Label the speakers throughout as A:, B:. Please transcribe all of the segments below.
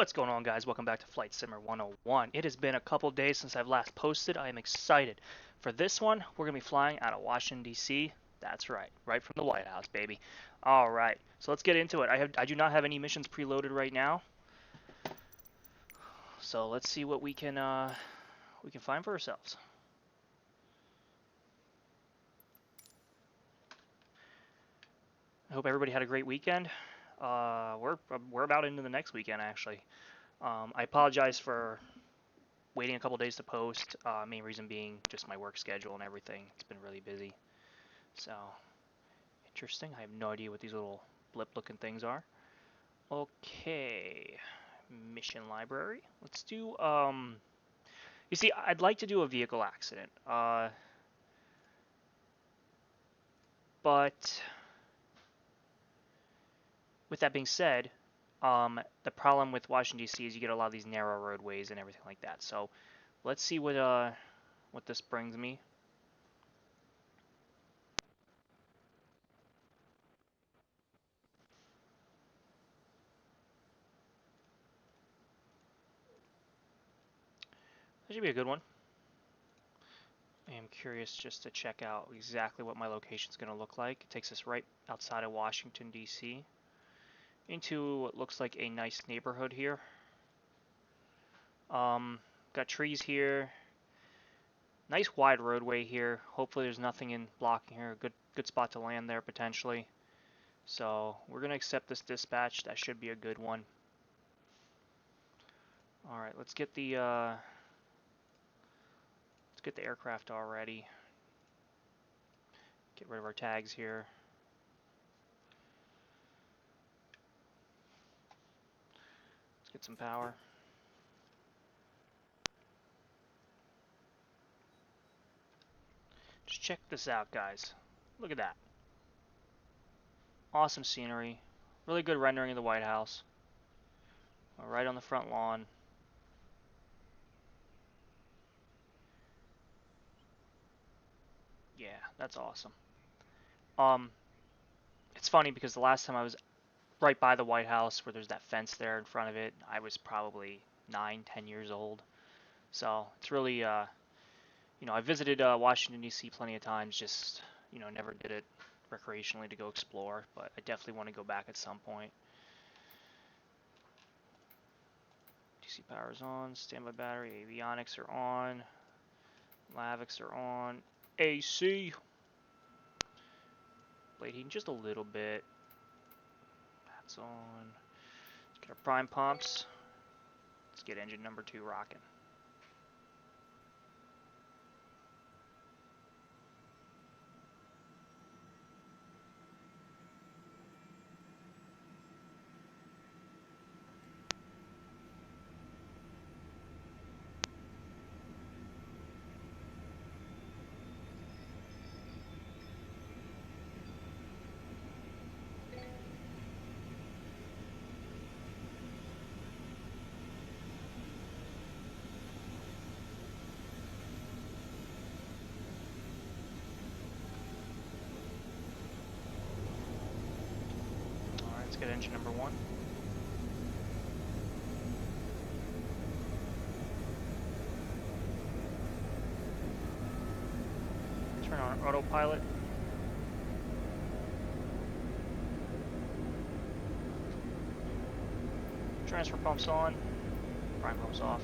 A: What's going on, guys? Welcome back to Flight Simmer 101. It has been a couple days since I've last posted. I am excited. For this one, we're going to be flying out of Washington, D.C. That's right from the White House, baby. All right, so let's get into it. I do not have any missions preloaded right now, so let's see what we can find for ourselves. I hope everybody had a great weekend. We're about into the next weekend, actually. I apologize for waiting a couple days to post. Main reason being just my work schedule and everything. It's been really busy. So, interesting. I have no idea what these little blip-looking things are. Okay, mission library. Let's do. You see, I'd like to do a vehicle accident. But with that being said, the problem with Washington D.C. is you get a lot of these narrow roadways and everything like that. So, let's see what this brings me. That should be a good one. I am curious just to check out exactly what my location is going to look like. It takes us right outside of Washington, D.C. into what looks like a nice neighborhood here. Got trees here. Nice wide roadway here. Hopefully there's nothing in blocking here. Good spot to land there potentially. So we're going to accept this dispatch. That should be a good one. Alright, let's get the aircraft already. Get rid of our tags here. Let's get some power. Just check this out, guys. Look at that. Awesome scenery. Really good rendering of the White House. Right on the front lawn. Yeah, that's awesome. It's funny because the last time I was right by the White House where there's that fence there in front of it, I was probably 9, 10 years old. So it's really, I visited Washington, D.C. plenty of times, just, never did it recreationally to go explore, but I definitely want to go back at some point. DC power's on, standby battery, avionics are on, lavics are on, AC. Blade heating just a little bit. That's on. Let's get our prime pumps. Let's get engine number 2 rocking. Let's get engine number 1. Turn on autopilot. Transfer pumps on. Prime pumps off.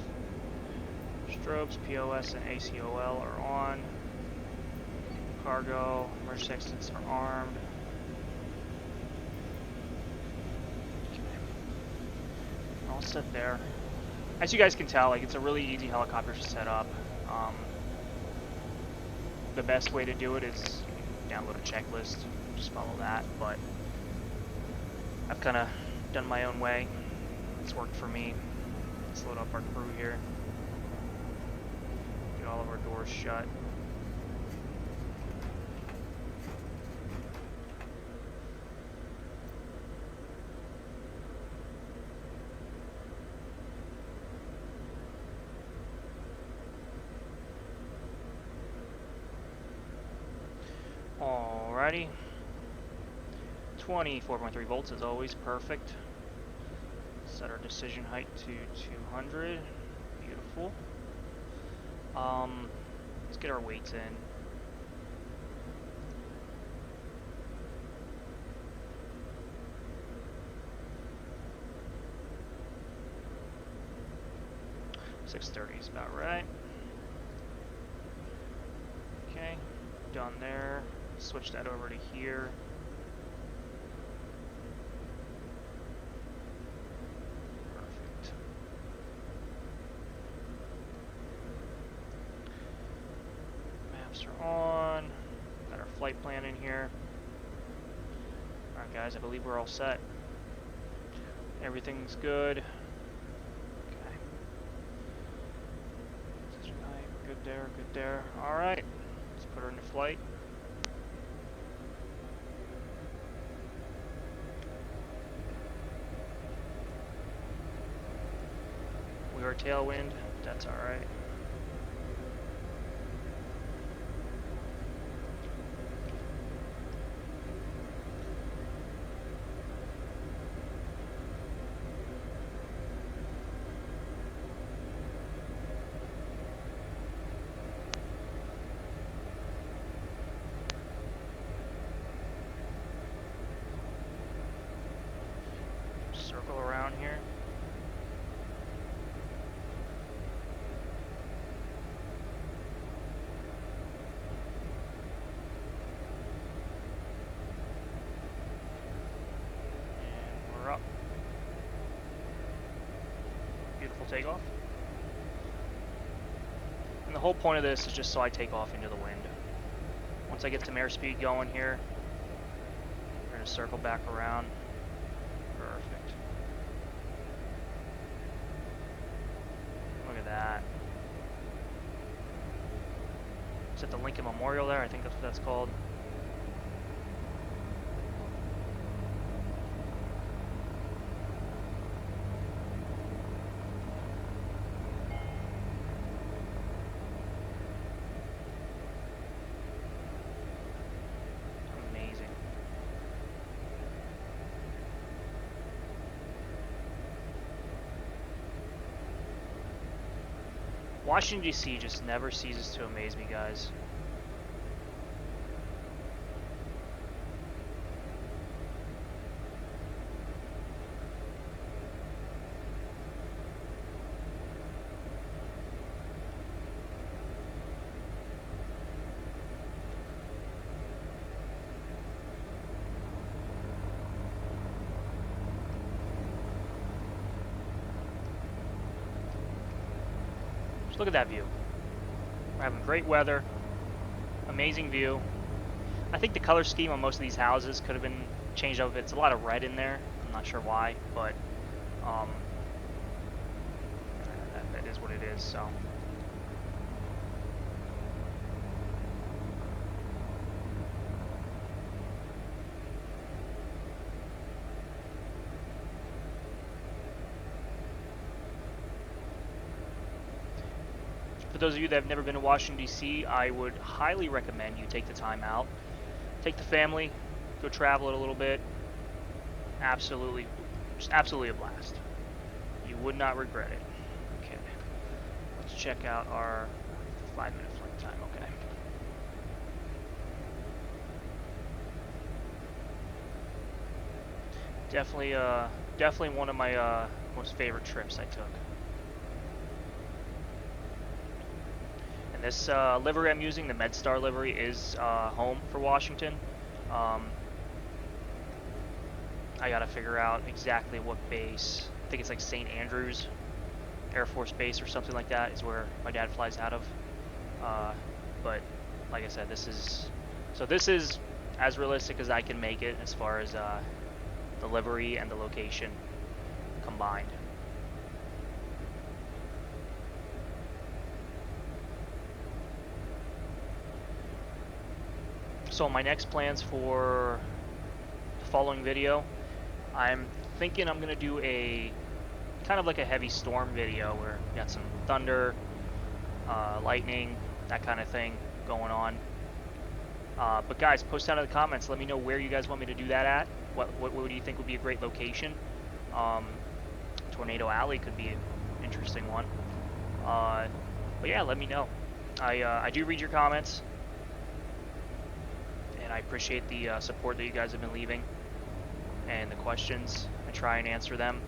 A: Strobes, POS, and ACOL are on. Cargo, emergency exits are armed. All set there. As you guys can tell, it's a really easy helicopter to set up. The best way to do it is download a checklist, just follow that, but I've kind of done my own way. It's worked for me. Let's load up our crew here. Get all of our doors shut. Alrighty. 24.3 volts as always, perfect. Set our decision height to 200. Beautiful. Let's get our weights in. $630 is about right. Okay, done there. Switch that over to here. Perfect. Maps are on. Got our flight plan in here. Alright guys, I believe we're all set. Everything's good. Okay. Good there, good there. Alright, let's put her into flight. We are tailwind, that's alright. Circle around here. And we're up. Beautiful takeoff. And the whole point of this is just so I take off into the wind. Once I get some airspeed going here, we're going to circle back around. Perfect. Look at that. Is that the Lincoln Memorial there? I think that's what that's called. Amazing. Washington, D.C. just never ceases to amaze me, guys. Look at that view. We're having great weather, amazing view. I think the color scheme on most of these houses could have been changed up a bit. It's a lot of red in there. I'm not sure why, but that is what it is. So. For those of you that have never been to Washington, D.C., I would highly recommend you take the time out. Take the family, go travel it a little bit. Absolutely, just absolutely a blast. You would not regret it. Okay, let's check out our 5-minute flight time, okay. Definitely one of my most favorite trips I took. And this livery I'm using, the Medstar livery, is home for Washington. I gotta figure out exactly what base. I think it's like St. Andrews Air Force Base or something like that is where my dad flies out of. But like I said, this is as realistic as I can make it as far as the livery and the location combined. So my next plans for the following video, I'm thinking I'm going to do a kind of like a heavy storm video where we got some thunder, lightning, that kind of thing going on. But guys, post down in the comments, let me know where you guys want me to do that at. What do you think would be a great location? Tornado Alley could be an interesting one. But yeah, let me know. I do read your comments, and I appreciate the support that you guys have been leaving, and the questions. I try and answer them.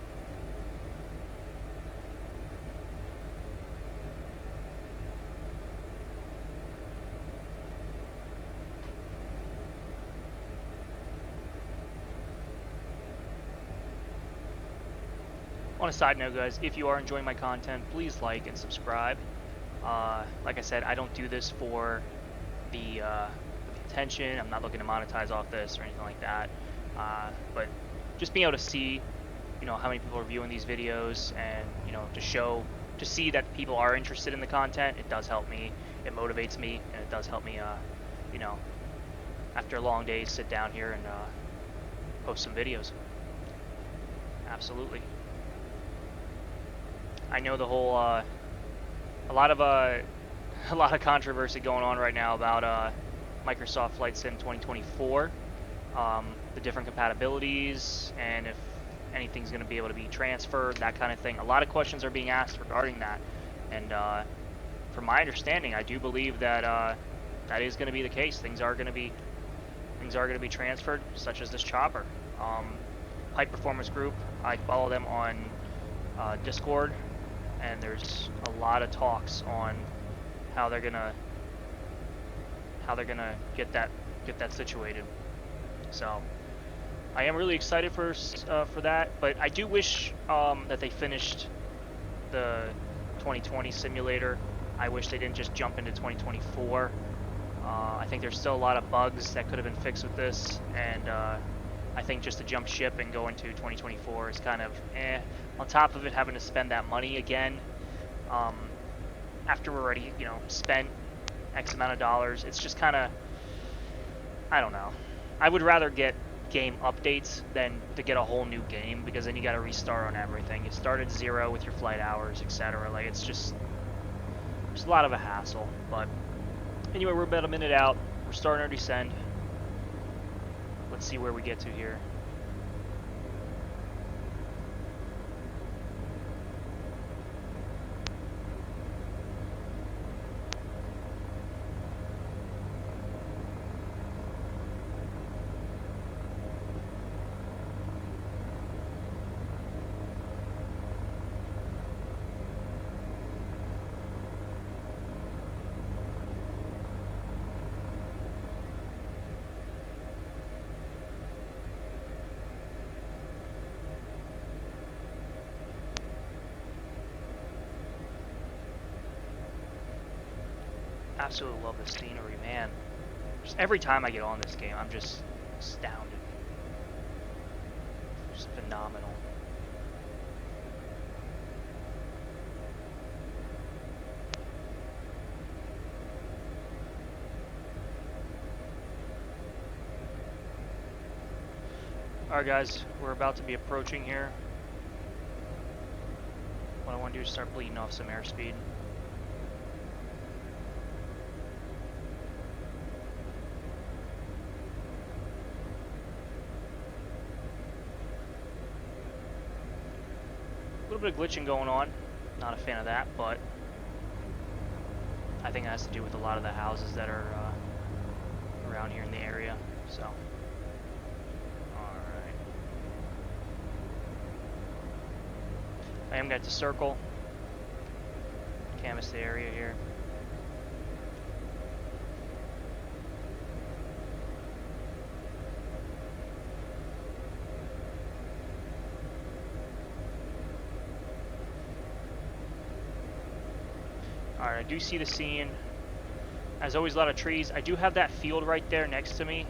A: On a side note, guys, if you are enjoying my content, please like and subscribe. Like I said, I don't do this for the attention. I'm not looking to monetize off this or anything like that. But just being able to see, how many people are viewing these videos, and to see that people are interested in the content, it does help me. It motivates me, and it does help me, after long days, sit down here and post some videos. Absolutely. I know the whole a lot of controversy going on right now about Microsoft Flight Sim 2024, the different compatibilities, and if anything's going to be able to be transferred, that kind of thing. A lot of questions are being asked regarding that, and from my understanding, I do believe that that is going to be the case. Things are going to be transferred, such as this chopper. High Performance Group, I follow them on Discord, and there's a lot of talks on how they're gonna get that situated. So I am really excited for that, but I do wish that they finished the 2020 simulator. I wish they didn't just jump into 2024. I think there's still a lot of bugs that could have been fixed with this, and I think just to jump ship and go into 2024 is kind of on top of it, having to spend that money again after we're already spent X amount of dollars. It's just kind of, I don't know. I would rather get game updates than to get a whole new game, because then you got to restart on everything. You start at 0 with your flight hours, etc. Like, it's just a lot of a hassle. But anyway, we're about a minute out. We're starting our descend. Let's see where we get to here. Absolutely love the scenery, man. Just every time I get on this game, I'm just astounded. Just phenomenal. Alright guys, we're about to be approaching here. What I want to do is start bleeding off some airspeed. A little bit of glitching going on. Not a fan of that, but I think it has to do with a lot of the houses that are around here in the area. So, alright. I am going to circle, canvas the area here. Alright, I do see the scene. As always, a lot of trees. I do have that field right there next to me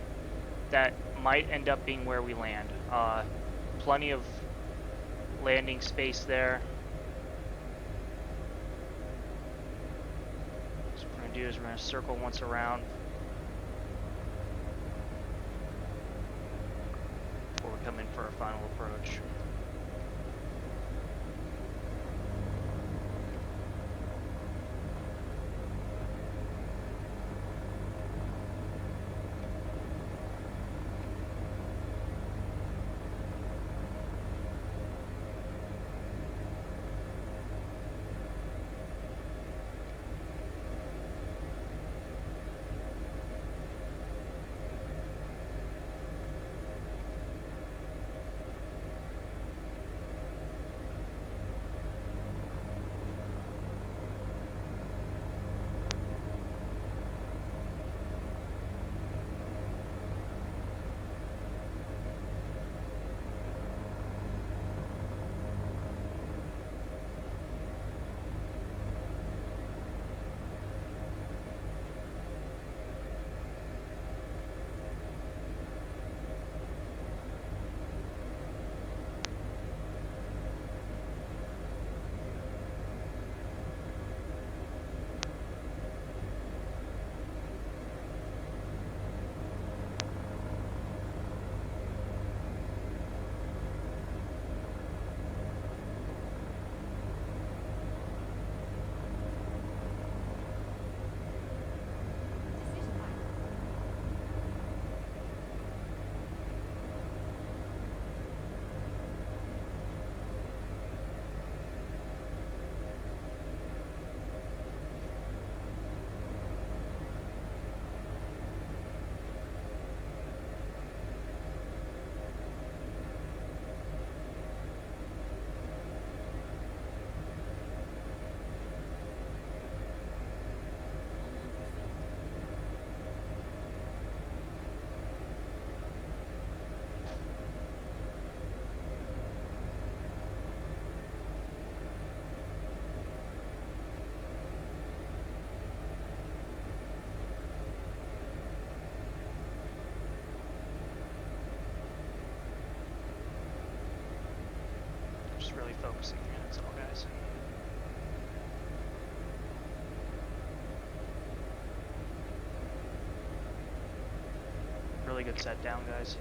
A: that might end up being where we land. Plenty of landing space there. So what we're going to do is we're going to circle once around before we come in for our final approach. really focusing here, that's all, guys. Really good set down, guys.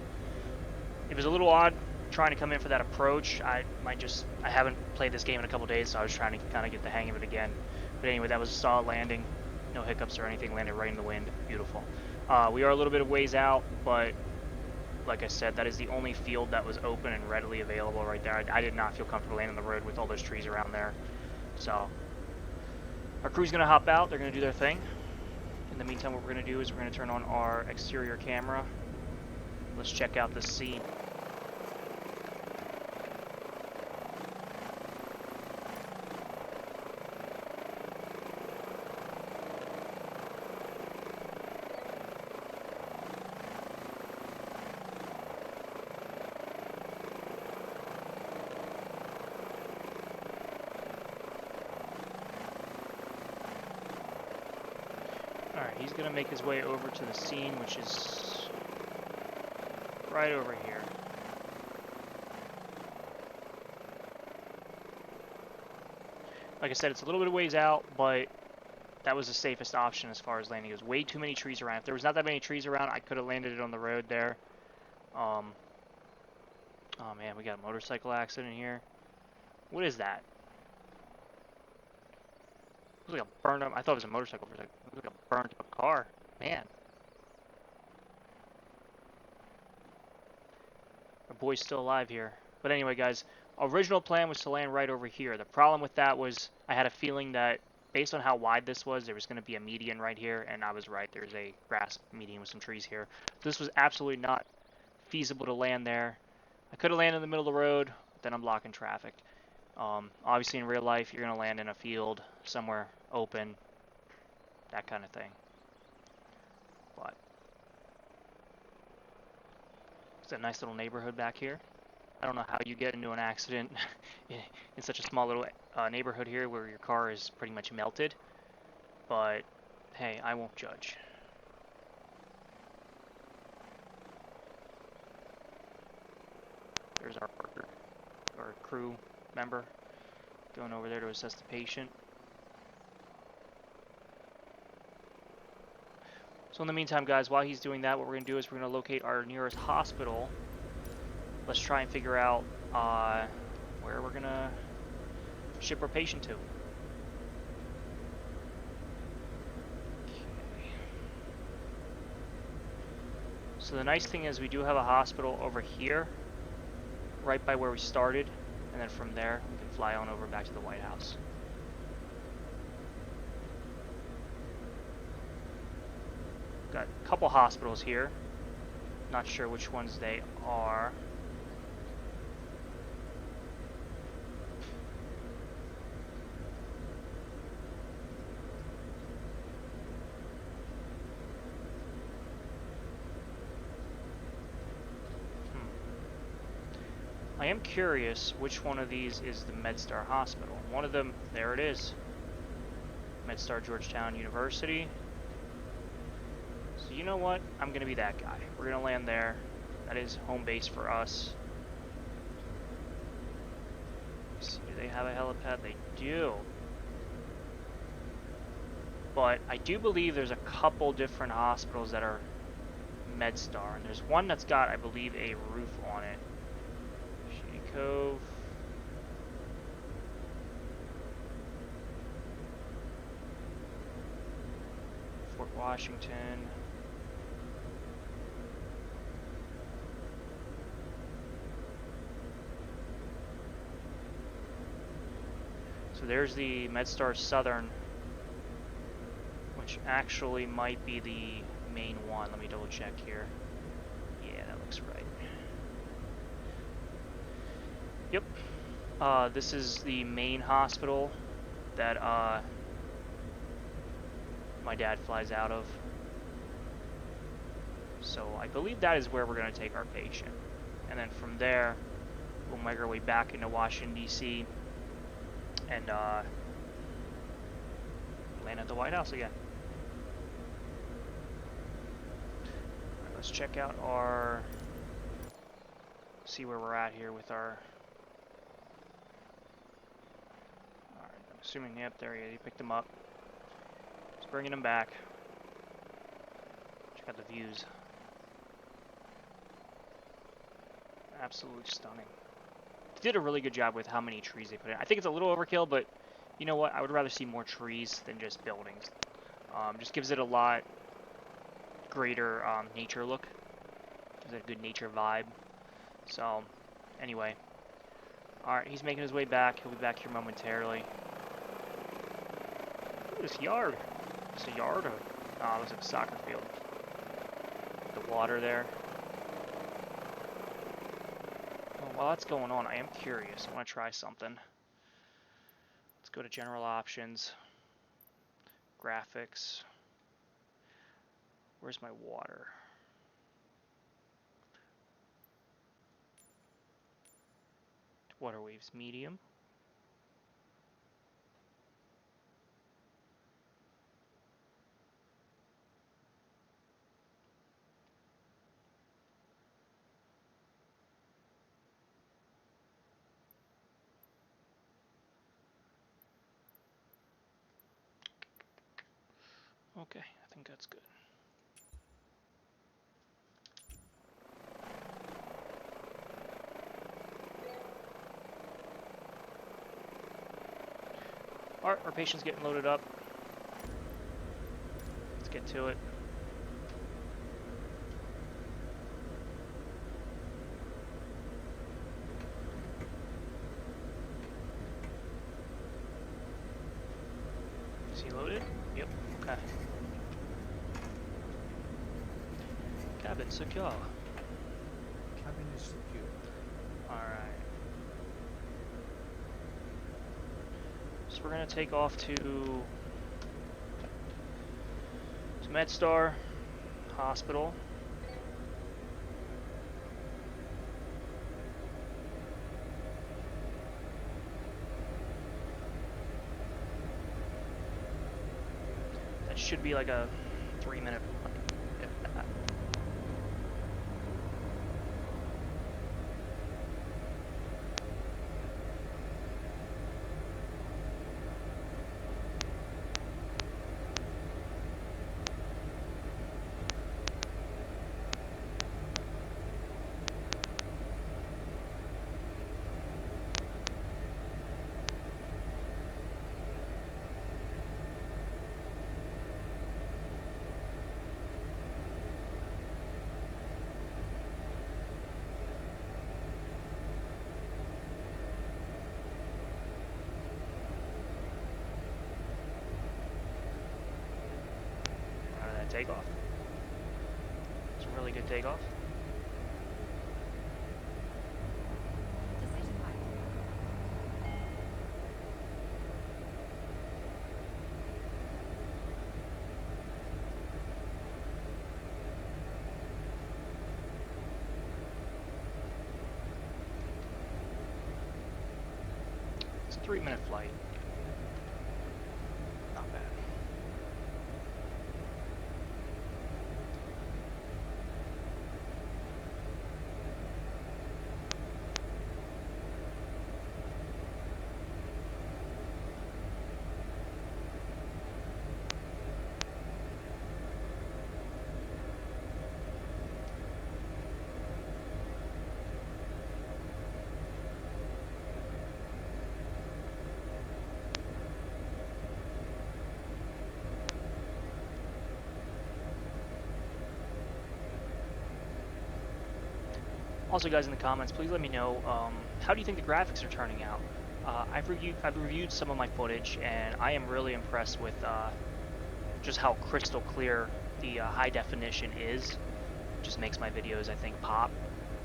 A: It was a little odd trying to come in for that approach. I haven't played this game in a couple days, so I was trying to kind of get the hang of it again. But anyway, that was a solid landing. No hiccups or anything, landed right in the wind. Beautiful. We are a little bit of ways out, but like I said, that is the only field that was open and readily available right there. I did not feel comfortable landing on the road with all those trees around there. So our crew's going to hop out. They're going to do their thing. In the meantime, what we're going to do is we're going to turn on our exterior camera. Let's check out this scene. Alright, he's going to make his way over to the scene, which is right over here. Like I said, it's a little bit of ways out, but that was the safest option as far as landing goes. Way too many trees around. If there was not that many trees around, I could have landed it on the road there. Oh man, we got a motorcycle accident here. What is that? It looks like a burned up. I thought it was a motorcycle for a second. It looks like a burned up car. Man. Our boy's still alive here. But anyway, guys, original plan was to land right over here. The problem with that was I had a feeling that based on how wide this was, there was going to be a median right here, and I was right. There's a grass median with some trees here. This was absolutely not feasible to land there. I could have landed in the middle of the road, but then I'm blocking traffic. Obviously, in real life, you're going to land in a field somewhere open, that kind of thing. But it's a nice little neighborhood back here. I don't know how you get into an accident in such a small little neighborhood here where your car is pretty much melted. But hey, I won't judge. There's our worker, or crew member, going over there to assess the patient. So in the meantime, guys, while he's doing that, what we're going to do is we're going to locate our nearest hospital. Let's try and figure out where we're going to ship our patient to. Okay. So the nice thing is we do have a hospital over here, right by where we started, and then from there we can fly on over back to the White House. Got a couple hospitals here. Not sure which ones they are. I am curious which one of these is the Medstar Hospital. One of them, there it is. Medstar Georgetown University. So you know what? I'm going to be that guy. We're going to land there. That is home base for us. Let's see, do they have a helipad? They do. But I do believe there's a couple different hospitals that are Medstar. And there's one that's got, I believe, a roof on it. Cove. Fort Washington. So there's the Medstar Southern, which actually might be the main one. Let me double check here. Yeah, that looks right. Yep. This is the main hospital that my dad flies out of. So I believe that is where we're going to take our patient. And then from there, we'll make our way back into Washington, D.C. and land at the White House again. All right, let's check out our... see where we're at here with our Assuming, yep, there he is. He picked him up. He's bringing him back. Check out the views. Absolutely stunning. They did a really good job with how many trees they put in. I think it's a little overkill, but you know what? I would rather see more trees than just buildings. Just gives it a lot greater nature look. Gives it a good nature vibe. So, anyway. Alright, he's making his way back. He'll be back here momentarily. Look at this yard. It's a yard or... Oh, it looks like a soccer field. The water there. Well, while that's going on, I am curious. I want to try something. Let's go to general options. Graphics. Where's my water? Water waves medium. Okay, I think that's good. Alright, our patient's getting loaded up. Let's get to it. Is he loaded? Yep, okay. Cabin secure.
B: Cabin is secure.
A: Alright. So we're gonna take off to Medstar Hospital. That should be like a 3-minute, if that. Takeoff. It's a really good takeoff. It's a 3-minute flight. Not bad. Also, guys, in the comments, please let me know, how do you think the graphics are turning out? I've reviewed some of my footage, and I am really impressed with just how crystal clear the high definition is. It just makes my videos, I think, pop.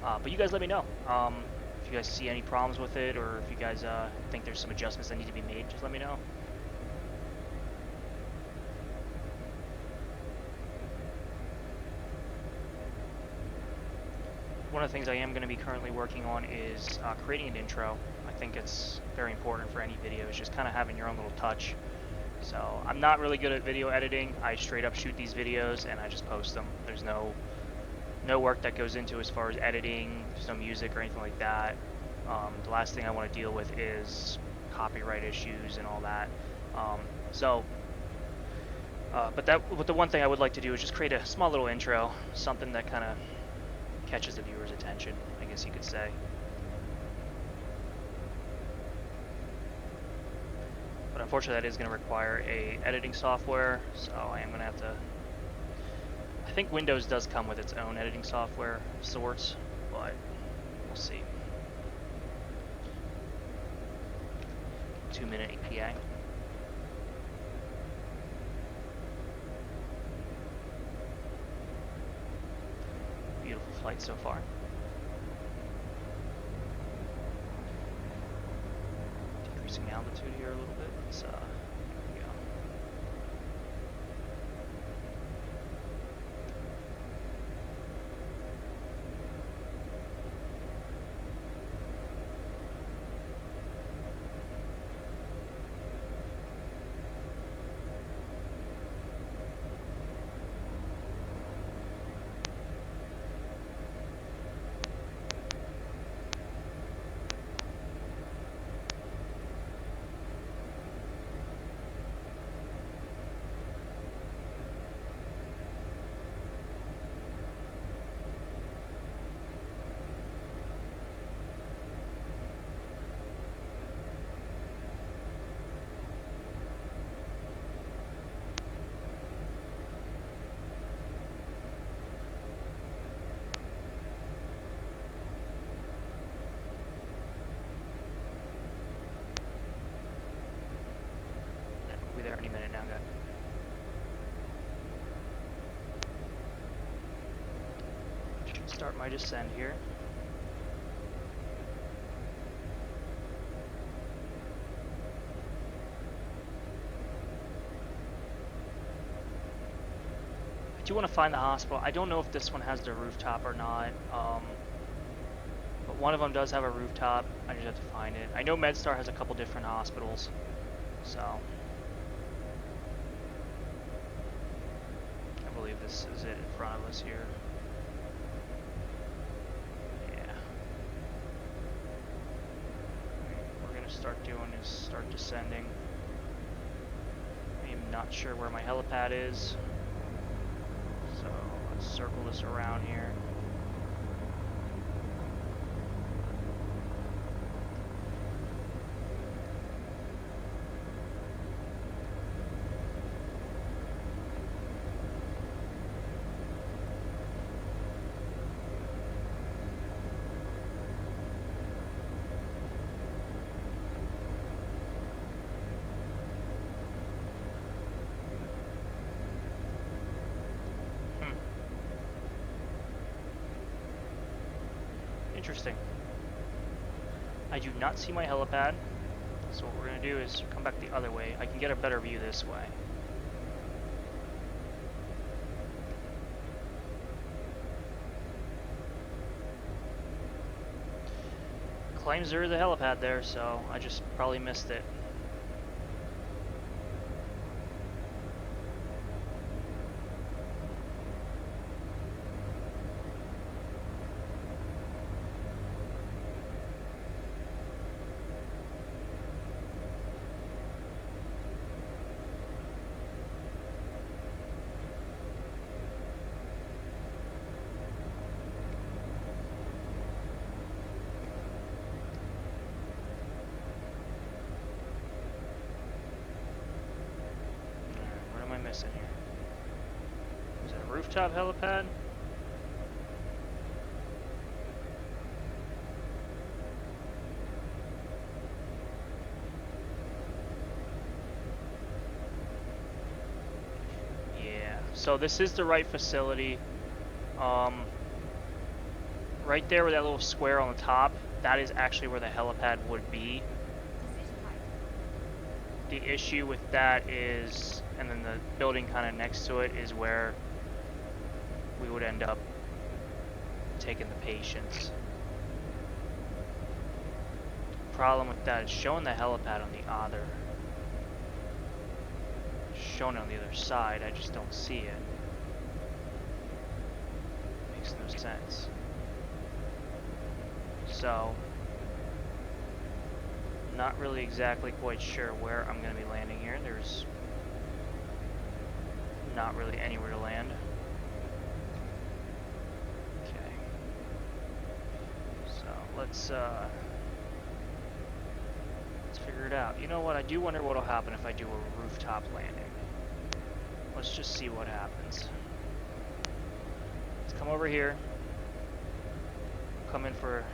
A: But you guys let me know. If you guys see any problems with it, or if you guys think there's some adjustments that need to be made, just let me know. One of the things I am going to be currently working on is creating an intro. I think it's very important for any video, is just kind of having your own little touch. So I'm not really good at video editing. I straight up shoot these videos and I just post them. There's no work that goes into as far as editing. There's no music or anything like that. The last thing I want to deal with is copyright issues and all that. But the one thing I would like to do is just create a small little intro, something that kind of catches the viewer's attention, I guess you could say. But unfortunately, that is going to require a editing software, so I am going to have to. I think Windows does come with its own editing software of sorts, but we'll see. 2-minute APA. Beautiful flight so far. Decreasing altitude here a little bit. Here we go. We'll be there any minute now, guys. Should start my descent here. I do want to find the hospital. I don't know if this one has the rooftop or not, but one of them does have a rooftop. I just have to find it. I know Medstar has a couple different hospitals, so I believe this is it in front of us here. Yeah. What we're going to start doing is start descending. I am not sure where my helipad is. So let's circle this around here. Interesting. I do not see my helipad, so what we're going to do is come back the other way. I can get a better view this way. Claims there is a helipad there, so I just probably missed it. Missing here. Is that a rooftop helipad? Yeah, so this is the right facility. Right there with that little square on the top, that is actually where the helipad would be. The issue with that is, and then the building kind of next to it is where we would end up taking the patients. Problem with that is showing the helipad on the other, shown on the other side, I just don't see it. Makes no sense. So Not really exactly quite sure where I'm going to be landing here. There's not really anywhere to land. Okay. So let's figure it out. You know what? I do wonder what'll happen if I do a rooftop landing. Let's just see what happens. Let's come over here. Come in for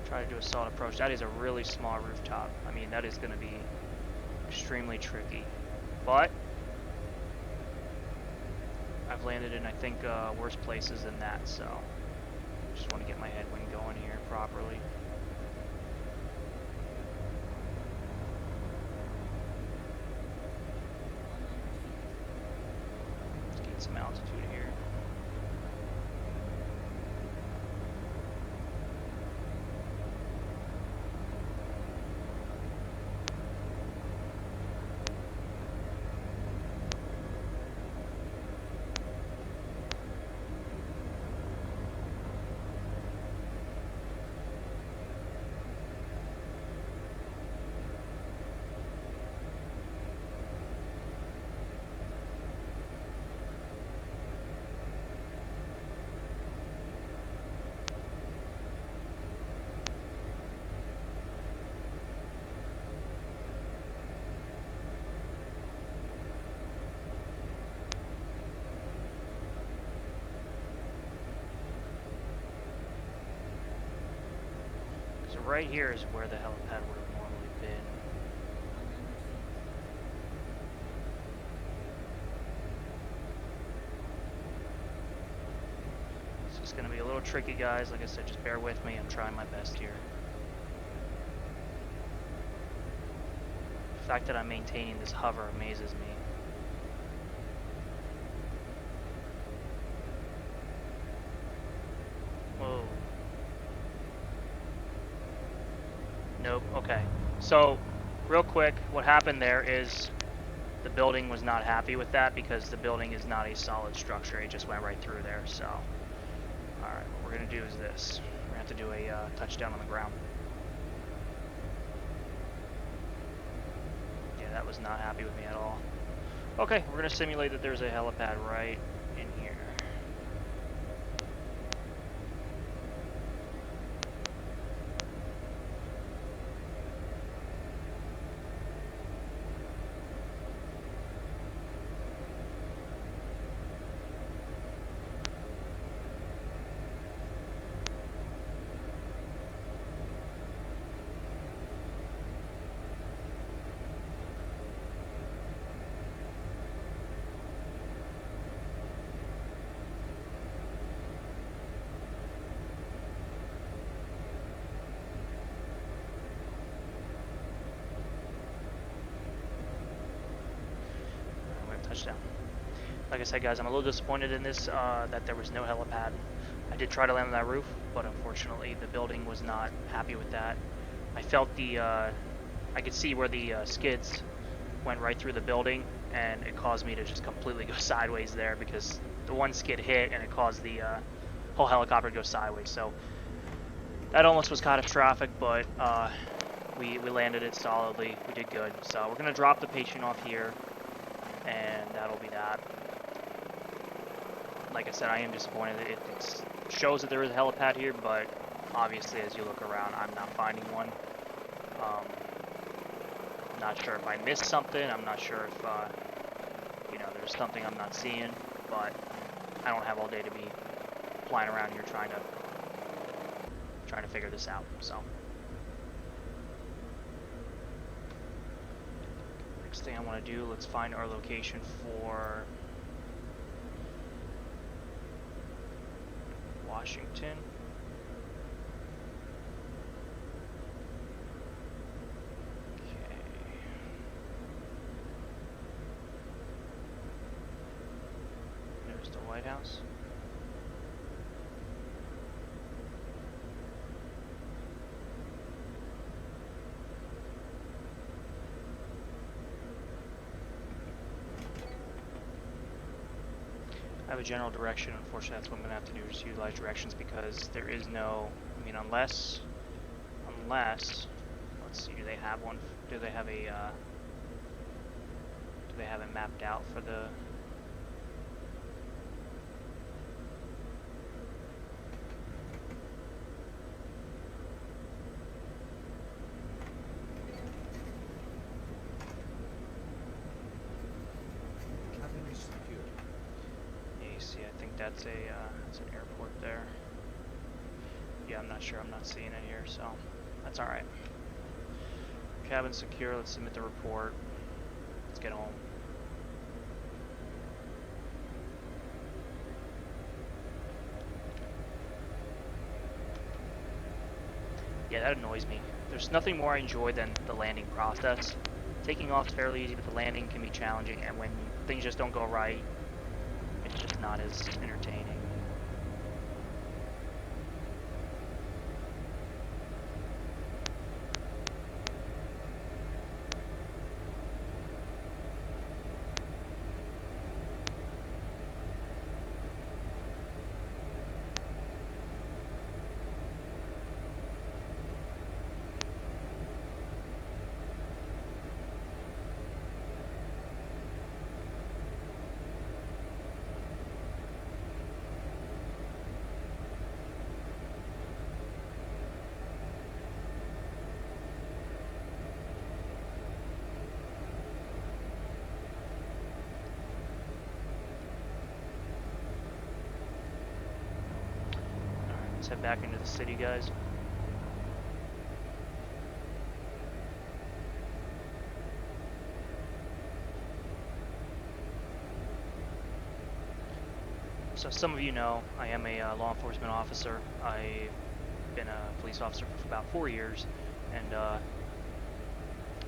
A: try to do a solid approach. That is a really small rooftop. I mean, that is going to be extremely tricky. But I've landed in, I think, worse places than that, so just want to get my headwind going here properly. Let's get some altitude here. So right here is where the helipad would have normally been. So it's going to be a little tricky, guys. Like I said, just bear with me. I'm trying my best here. The fact that I'm maintaining this hover amazes me. Whoa. Nope, okay. So, real quick, what happened there is the building was not happy with that because the building is not a solid structure. It just went right through there, so. Alright, what we're going to do is this. We're going to have to do a touchdown on the ground. Yeah, that was not happy with me at all. Okay, we're going to simulate that there's a helipad right in here. Touchdown. Like I said, guys, I'm a little disappointed in this, that there was no helipad. I did try to land on that roof, but unfortunately the building was not happy with that. I felt I could see where the skids went right through the building, and it caused me to just completely go sideways there because the one skid hit and it caused the whole helicopter to go sideways. So that almost was catastrophic, but we landed it solidly. We did good. So we're going to drop the patient off here, and that'll be that. Like I said, I am disappointed. It shows that there is a helipad here, but obviously as you look around, I'm not finding one. Not sure if I missed something. I'm not sure if there's something I'm not seeing, but I don't have all day to be flying around here trying to figure this out. So next thing I want to do, let's find our location for Washington. Okay. There's the White House. I have a general direction. Unfortunately, that's what I'm going to have to do, is utilize directions, because there is no, I mean, unless, well, let's see. Do they have one? Do they have a? Do they have it mapped out for the?
B: Cabin is secure.
A: AC. I think that's a that's an airport there. Yeah, I'm not sure. I'm not seeing it here, so that's all right. Cabin secure. Let's submit the report. Let's get home. Yeah, that annoys me. There's nothing more I enjoy than the landing process. Taking off is fairly easy, but the landing can be challenging, and when things just don't go right, it's just not as entertaining. Let's head back into the city, guys. So some of you know, I am a law enforcement officer. I've been a police officer for about 4 years, and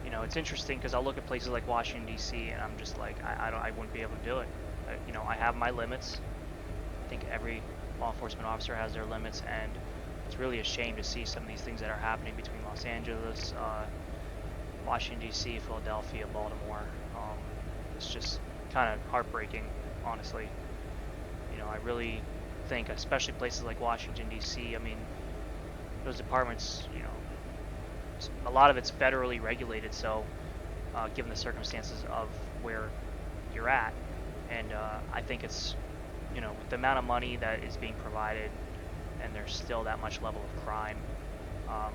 A: you know, it's interesting because I'll look at places like Washington D.C. and I'm just like, I wouldn't be able to do it. You know, I have my limits. I think every law enforcement officer has their limits, and it's really a shame to see some of these things that are happening between Los Angeles, Washington D.C., Philadelphia, Baltimore. It's just kind of heartbreaking, honestly. You know, I really think, especially places like Washington D.C. I mean, those departments, you know, a lot of it's federally regulated. So, given the circumstances of where you're at, and I think it's, you know, with the amount of money that is being provided, and there's still that much level of crime. I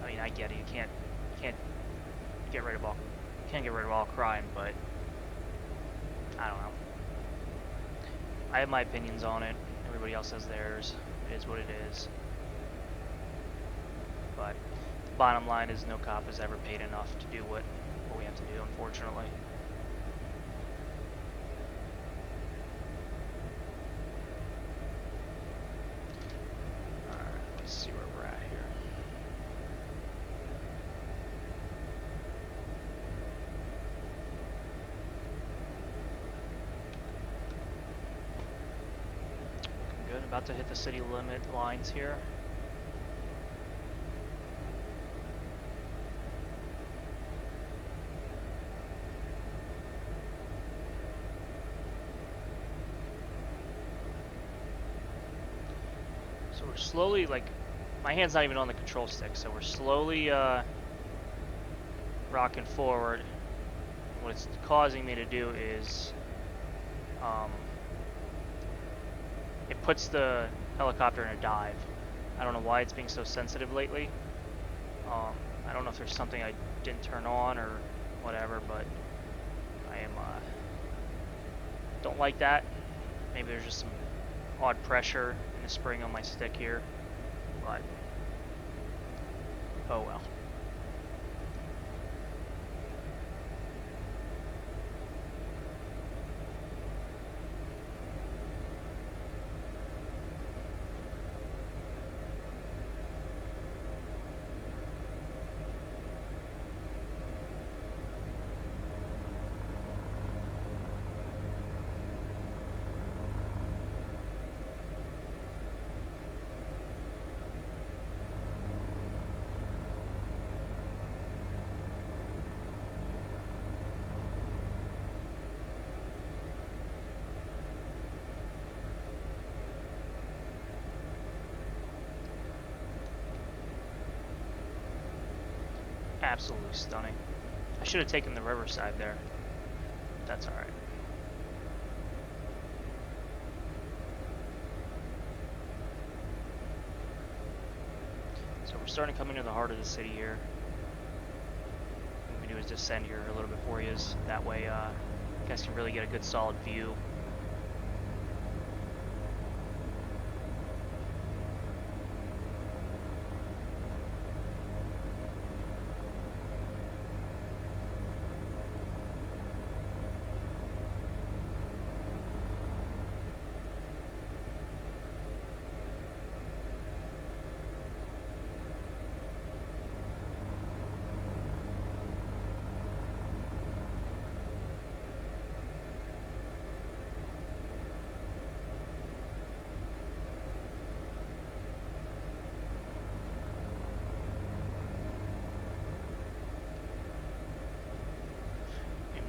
A: mean, I get it. You can't get rid of all crime, but I don't know. I have my opinions on it. Everybody else has theirs. It is what it is. But the bottom line is, no cop has ever paid enough to do what we have to do, unfortunately. Let's see where we're at here. Good, about to hit the city limit lines here. So we're slowly, like, my hand's not even on the control stick, so we're slowly rocking forward. What it's causing me to do is it puts the helicopter in a dive. I don't know why it's being so sensitive lately. I don't know if there's something I didn't turn on or whatever, but I am don't like that. Maybe there's just some odd pressure in the spring on my stick here, but oh well. Absolutely stunning. I should have taken the riverside there. That's alright. So we're starting to come into the heart of the city here. What we do is descend here a little bit for you. That way, you guys can really get a good solid view.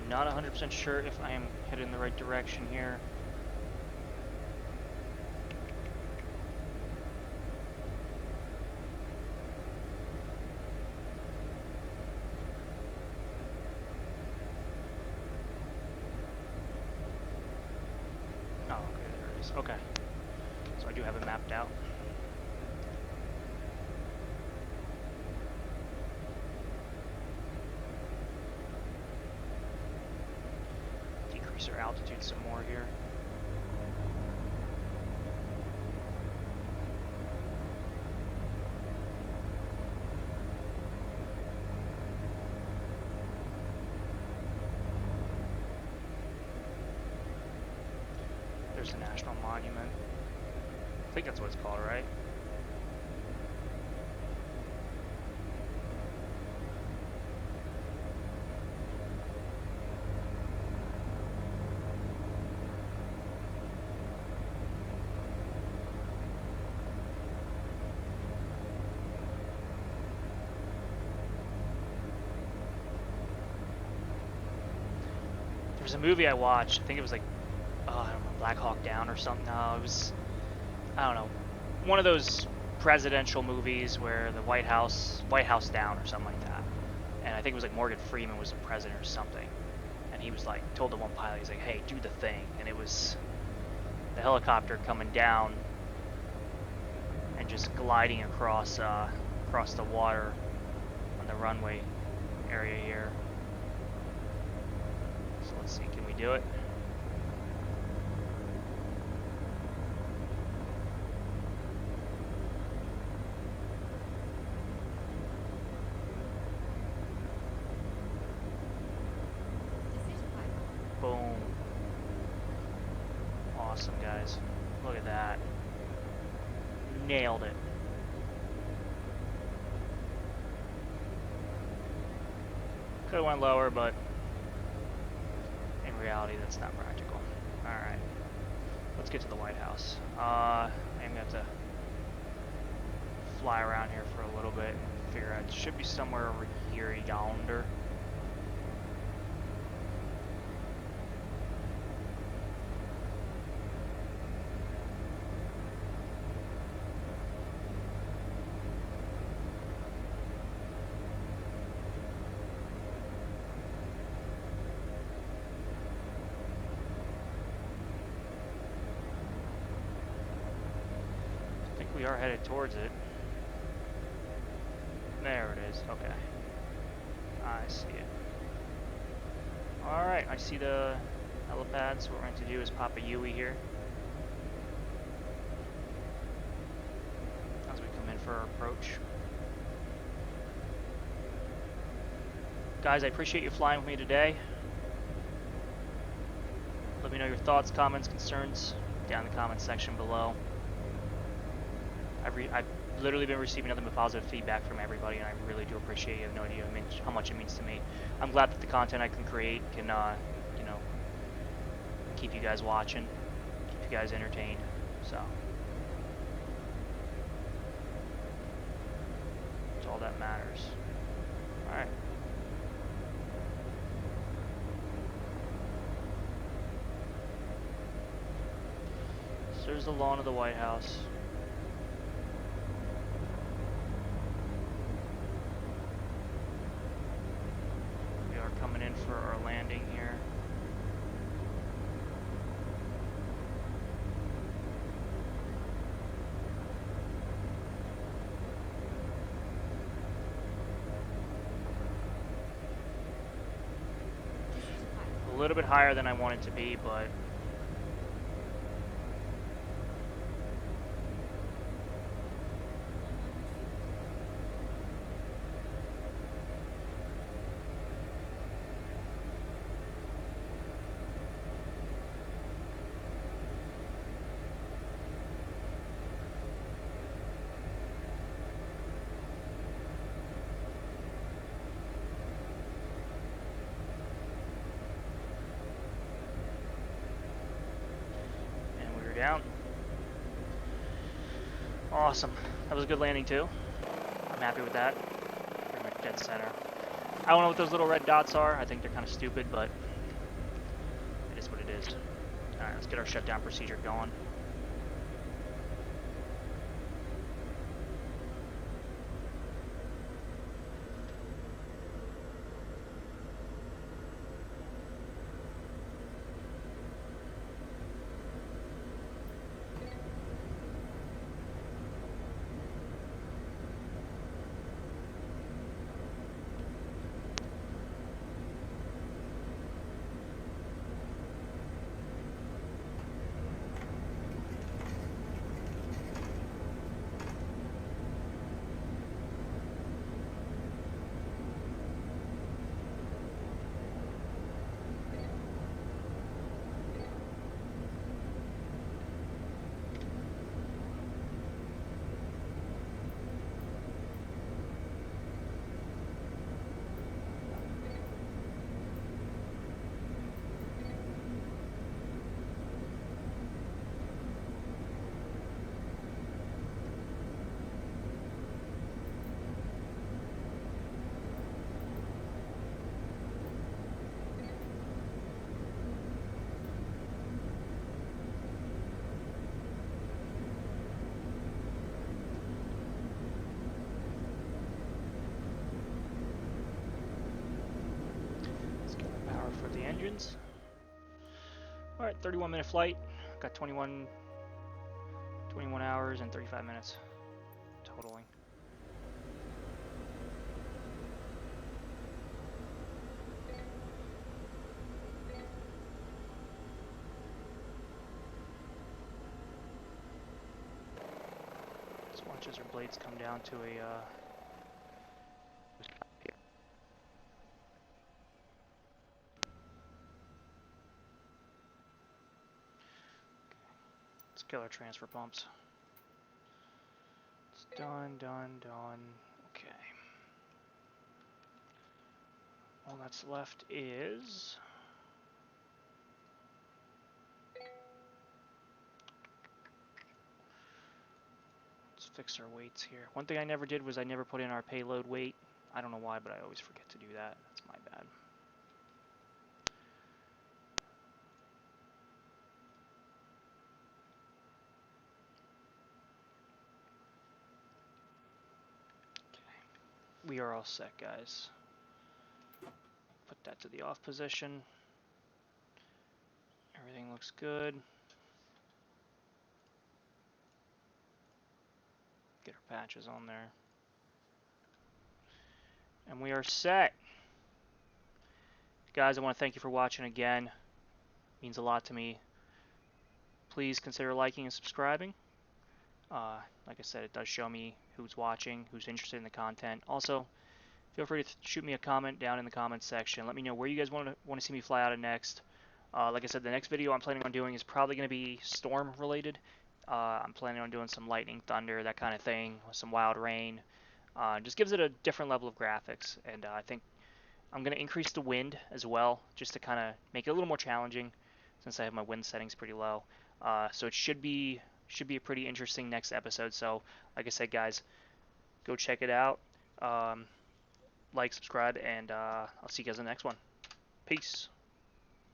A: Not 100% sure if I am headed in the right direction here. Oh, okay, there it is. Okay. So I do have it mapped out. Decrease our altitude some more here. There's the National Monument. I think that's what it's called, right? There was a movie I watched, I think it was like, I don't know, Black Hawk Down or something. No, it was, I don't know, one of those presidential movies where the White House Down or something like that. And I think it was like Morgan Freeman was the president or something. And he was like, told the one pilot, he's like, hey, do the thing. And it was the helicopter coming down and just gliding across the water on the runway area here. So let's see, can we do it? Boom. Awesome, guys. Look at that. Nailed it. Could have went lower, but in reality, that's not practical. Alright. Let's get to the White House. I'm going to have to fly around here for a little bit and figure out. It should be somewhere over here, yonder. We are headed towards it. There it is. Okay. I see it. Alright, I see the helipad, so what we're going to do is pop a UE here. As we come in for our approach. Guys, I appreciate you flying with me today. Let me know your thoughts, comments, concerns down in the comments section below. I've literally been receiving nothing but positive feedback from everybody, and I really do appreciate it. You have no idea how much it means to me. I'm glad that the content I can create can, you know, keep you guys watching, keep you guys entertained. So it's all that matters. All right. So there's the lawn of the White House. in for our landing here. A little bit higher than I want it to be, but down. Awesome. That was a good landing too. I'm happy with that. Pretty much dead center. I don't know what those little red dots are. I think they're kind of stupid, but it is what it is. Alright, let's get our shutdown procedure going. For the engines. Alright, 31-minute flight. Got 21 hours and 35 minutes totaling. Let's watch as our blades come down to a let's kill our transfer pumps. It's done. Okay. All that's left is let's fix our weights here. One thing I never did was I never put in our payload weight. I don't know why, but I always forget to do that. That's my bad. We are all set, guys. Put that to the off position. Everything looks good. Get our patches on there. And we are set. Guys, I want to thank you for watching again. It means a lot to me. Please consider liking and subscribing. Like I said, it does show me who's watching, who's interested in the content. Also, feel free to shoot me a comment down in the comments section. Let me know where you guys want to see me fly out of next. Like I said, the next video I'm planning on doing is probably going to be storm related. I'm planning on doing some lightning, thunder, that kind of thing, some wild rain. Just gives it a different level of graphics, and I think I'm going to increase the wind as well, just to kind of make it a little more challenging, since I have my wind settings pretty low. So it should be a pretty interesting next episode. So, like I said, guys, go check it out. Like, subscribe, and I'll see you guys in the next one. Peace.